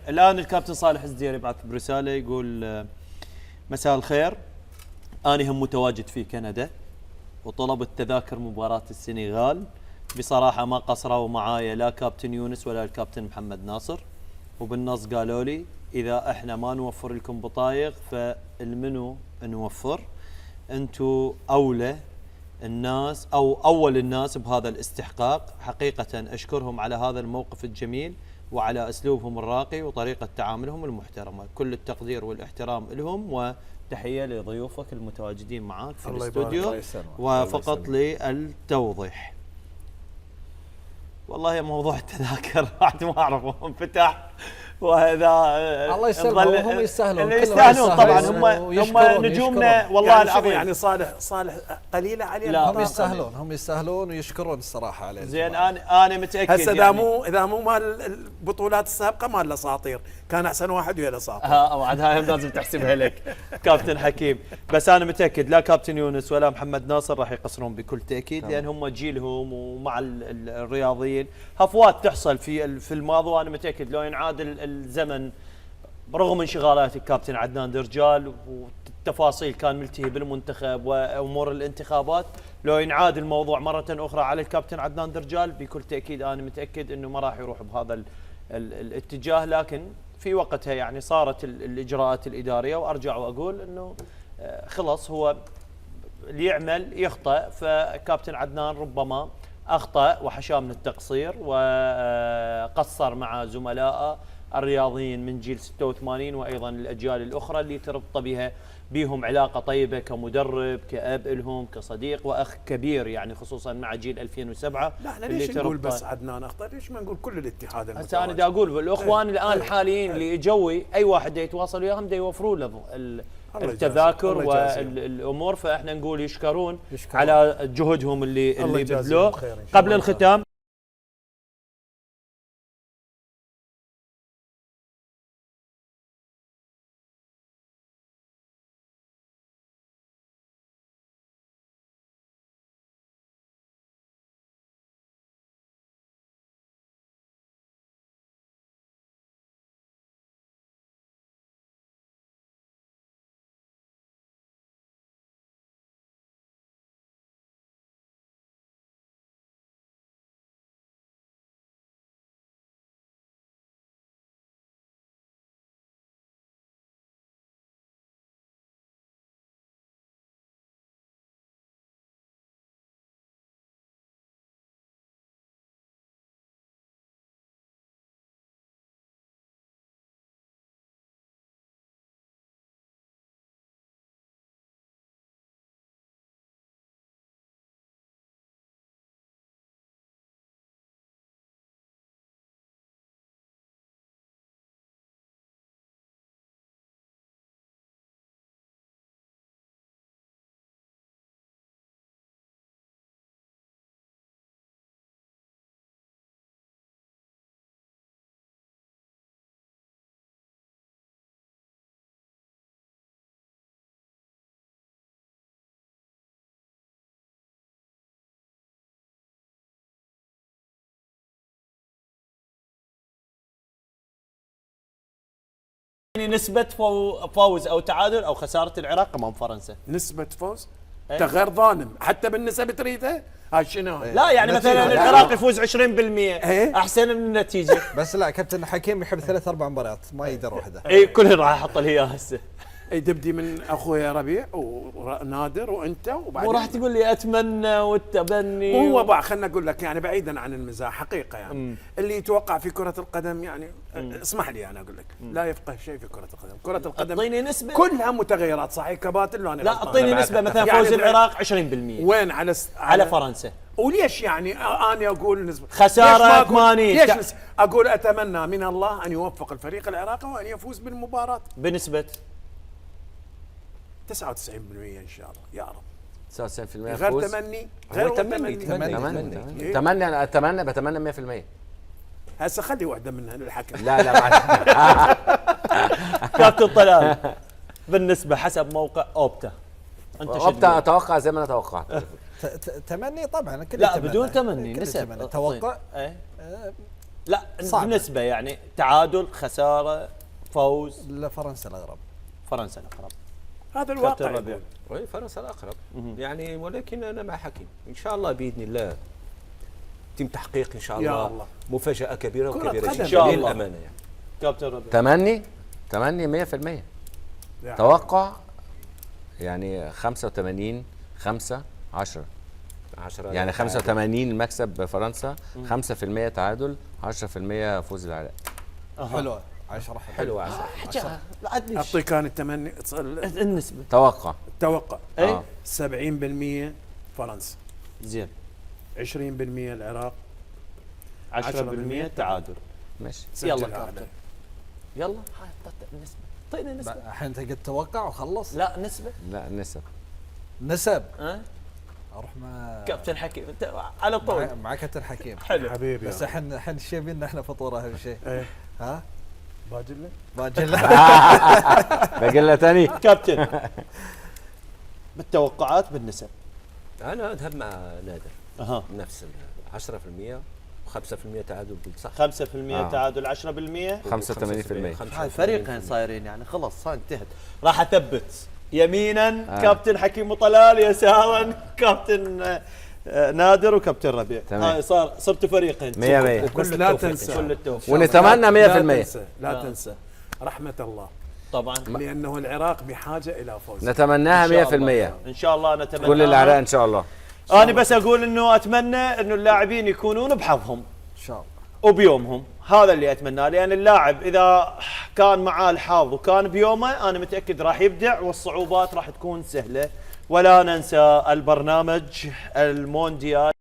الان الكابتن صالح الزديري بعث برساله يقول مساء الخير، انا هم متواجد في كندا وطلبت تذاكر مباراه السنغال. بصراحه ما قصروا معايا لا كابتن يونس ولا الكابتن محمد ناصر، وبالنص قالوا لي اذا احنا ما نوفر لكم بطايق فالمنو نوفر، انتم اولى الناس او اول الناس بهذا الاستحقاق. حقيقه اشكرهم على هذا الموقف الجميل وعلى اسلوبهم الراقي وطريقه تعاملهم المحترمه. كل التقدير والاحترام لهم، وتحيه لضيوفك المتواجدين معك في الاستوديو. وفقط للتوضيح، والله موضوع التذاكر بعد ما اعرف انفتح، وهذا الله يسلمهم، هم يستاهلون يستاهلون طبعا، هم نجومنا والله يعني العظيم. يعني صالح قليله عليه. لا هم يستاهلون ويشكرون الصراحه عليه. زين انا متاكد هسه اذا مو مال البطولات السابقه مال الاساطير كان احسن واحد ويا الاساطير. بعد هاي لازم تحسبها لك كابتن حكيم. بس انا متاكد لا كابتن يونس ولا محمد ناصر راح يقصرون بكل تاكيد، لان هم جيلهم ومع الرياضيين هفوات تحصل في الماضي. وانا متاكد لو ينعاد الزمن رغم انشغالات الكابتن عدنان درجال والتفاصيل كان ملتهي بالمنتخب وامور الانتخابات، لو ينعاد الموضوع مره اخرى على الكابتن عدنان درجال بكل تاكيد انا متاكد انه ما راح يروح بهذا الاتجاه. لكن في وقتها يعني صارت الاجراءات الاداريه، وارجع واقول انه خلص هو اللي يعمل يخطئ، فكابتن عدنان ربما اخطا وحشاه من التقصير وقصر مع زملائه الرياضيين من جيل 86 وايضا الاجيال الاخرى اللي تربط بهم علاقه طيبه كمدرب كاب لهم كصديق واخ كبير، يعني خصوصا مع جيل 2007. لا احنا ليش نقول بس عدنان اخطا؟ ليش ما نقول كل الاتحاد المتواجد؟ هسه انا دا اقول الاخوان الان الحاليين اللي جوي اي واحد يتواصل وياهم دا يوفروا له التذاكر والامور، فاحنا نقول يشكرون على جهدهم اللي بذلوه. قبل الختام نسبة فوز او تعادل او خسارة العراق امام فرنسا، نسبة فوز انت غير ظالم حتى بالنسب تريده. هاي شنو؟ لا يعني مثلا العراق يفوز 20% احسن من النتيجة. بس لا كابتن حكيم يحب 3-4 مباريات ما يقدر وحده. اي كلهن راح احط له اياه هسه. اي تبدي من اخويا ربيع ونادر وانت وبعدين وراح تقول لي اتمنى والتبني مو بقى. خلنا اقول لك يعني بعيدا عن المزاح حقيقه يعني اللي يتوقع في كره القدم يعني اسمح لي انا اقول لك لا يفقه شيء في كره القدم. كره القدم اعطيني نسبه كلها متغيرات صحيح كباتن. لو انا لا اعطيني نسبه مثلا يعني فوز العراق 20% وين على فرنسا. وليش يعني انا اقول نسبه خساره 80 ليش اقول اتمنى من الله ان يوفق الفريق العراقي وان يفوز بالمباراه بنسبه 99% ان شاء الله يا رب. 99% غير تمني غير تمني انا بتمنى 100%. هسه خلي واحده منها للحكم. لا كابتن طلال بالنسبه حسب موقع اوبتا انت اوبتا اتوقع زي ما انا توقعت. تمني طبعا لا بدون تمني نسب توقع لا صعبة. بالنسبه يعني تعادل، خساره، فوز. لفرنسا الاغرب. فرنسا الاقرب. هذا كابتن الواقع ربيع. يقول. وي فرنسا الاقرب يعني، ولكن انا مع حكيم ان شاء الله باذن الله يتم تحقيق ان شاء يا الله, الله. مفاجاه كبيره كرة وكبيره قدم. جدا إن شاء الله. للامانه يعني. كابتن ربيع. تمني 100%. يعني توقع يعني 85 5 10 10 يعني 85 المكسب فرنسا، 5% تعادل، 10% فوز العراق. حلوه 10 حلوه 10 لا ادري اعطي كان التمني النسبه. توقع التوقع اي 70% فرنسا، زين. 20% العراق، 10% تعادل. ماشي. يلا سجلها كابتن. عليه. يلا هاي نسبه. اعطينا نسبه. الحين انت قلت توقع وخلص. لا نسبه. لا نسب. نسب ها اروح مع كابتن حكيم انت على طول. مع كابتن حكيم. حلو. حبيبي بس الحين الشيء بينا احنا فطوره اهم شيء. ايه ها باجي لك باجل باقي لنا ثاني. كابتن بالتوقعات بالنسب. انا اذهب مع نادر اها نفس 10% و5% تعادل بالصح 5% تعادل 10%. 85%. هاي فريقين صايرين يعني خلاص هاي انتهت. راح اثبت يمينا كابتن حكيم وطلال، يسارا كابتن نادر وكابتن ربيع. تمام. هاي صرتوا فريقين. 100. بس لا تنسى كل التوفيق. ونتمنى 100%. لا تنسى رحمة الله، طبعا لأنه العراق بحاجة إلى فوز. نتمناها 100%. ان شاء الله نتمنى. كل العراق ان شاء الله. انا بس اقول انه اتمنى انه اللاعبين يكونون بحظهم ان شاء الله. وبيومهم، هذا اللي اتمناه، لان اللاعب اذا كان معاه الحظ وكان بيومه انا متاكد راح يبدع والصعوبات راح تكون سهله. ولا ننسى البرنامج المونديال.